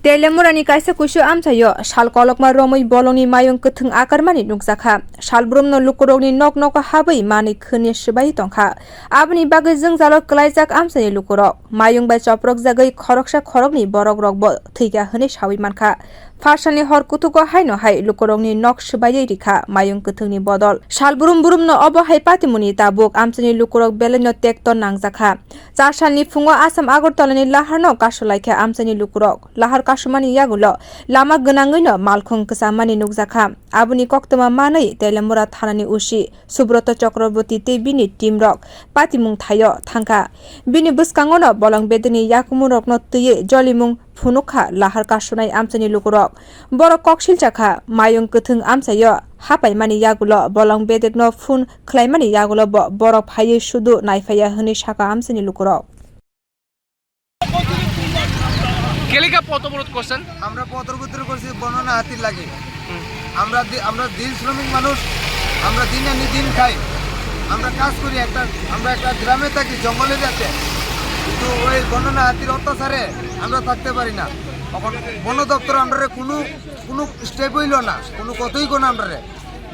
Teliamura kaisa koisu amchaio sal kolokma ramwi bolongni Mayung kwthung akarmani nukjakha Salbrom no lukorog ni nogo habwi mani khwnwi swbaiwi tongkha Aboni bagwi jwngjalo kwlaijak amchaini lukorog Mayung bai chopropjagwi khorok ni borok rok bo thika hwnwi sawi mankha Farsalni hor kutuko haino hai lukorogni nok swbaiwi rikha Mayung kwthungni bodol Salbrom no obo hai patimuni tabuk amchaini lukorog beleno tektor nangjakha 4 salni fungo Assam-Agartala ni lahar no kasulaikha amchaini lukorog lahar kasumani yagulo lama gwnangwi no malkhung ksamani nukjakha Aboni koktoma manwi Teliamura thanani OC Subrata Chokraborty tei bini team rok patimung thayo thangkha bini bwskango no bolong bedeni yakumurok no tüye jolimung phunukha lahar kasunai amchaini lukorog borok koksiljakha Mayung kwthung amchaio hapaimani yagulo bolong bedek no phun khlaimani yagulo borok phaiye sudu naifaya hwnwi saka amchaini lukorog কেলিকা পথ অবরোধ করছেন? আমরা পথ অবরোধ করছি বর্ণনা হাতির লাগে। আমরা দিন শ্রমিক মানুষ, আমরা দিন আনি দিন খাই, আমরা কাজ করি আমরা একটা গ্রামে থাকি জঙ্গলে যাতে, কিন্তু ওই বর্ণনা হাতির অত্যাচারে আমরা থাকতে পারি না। এখন বন দপ্তর আমরা কোনো স্টেপ হইল না, কোনো কথাই কোনো আমরা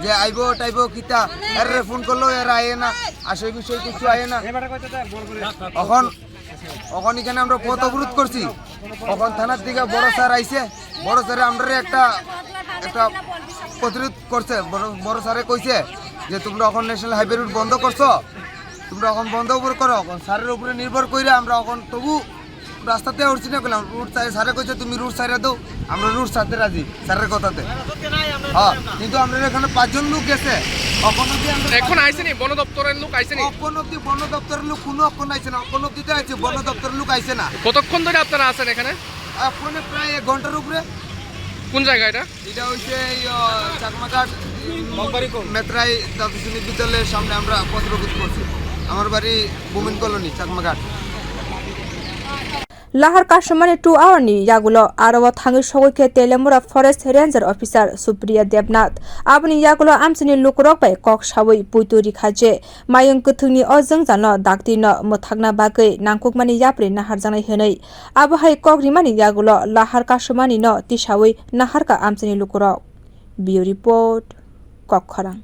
যে আইব টাইব কিতা এর ফোন করলো এর আয়ে না, আসে বিষয় কিছু আয়ে না। এখন এখানে আমরা পথ অবরোধ করছি। এখন থানার দিকে বড় স্যার আইছে, বড় স্যারে আমরা একটা প্রতিরোধ করছে। বড় স্যারে কইছে যে তোমরা এখন ন্যাশনাল হাইওয়ে রুট বন্ধ করছো, তোমরা এখন বন্ধ উপরে করো। এখন স্যারের উপরে নির্ভর করে আমরা এখন তবু রাস্তাতে উঠছি না, করলাম রুট স্যারে কইছে তুমি রুট সাইডে দাও, আমরা রুট সাথে রাজি স্যারের কথাতে। হ্যাঁ, কিন্তু আমরা এখানে 5 জন লোক গেছে। এখন আইছেনি বন দপ্তরের লোক আইছেনি? এখন অব্দি বন দপ্তরের লোক কোনো এখন আইছে না, এখন অব্দি আইছে বন দপ্তরের লোক আইছে না। কতক্ষণ ধরে আপনারা আছেন এখানে? এখন প্রায় 1 ঘন্টার উপরে। কোন জায়গা এটা? এটা হচ্ছে চাকমাঘাট মেত্রাই দ্বাদশ বিদ্যালয়ের সামনে আমরা পথ অবরোধ করছি। আমার বাড়ি বুমিন colony Chakmaghat. lahar kasumani 2 hour ni yagulo arawa thangi sogoi Teliamura forest ranger officer Supriya Debnath Aboni yagulo amchaini lukorog bai kok sawi puituri khaje Mayung kwthungni o jwngjalo dakti no muthakna bagwi nangkukmani yapri nahar janai hwnwi abo hai kok rimani yagulo lahar kasumani no tisawi naharka amchaini lukorog. Bio report Kokharang।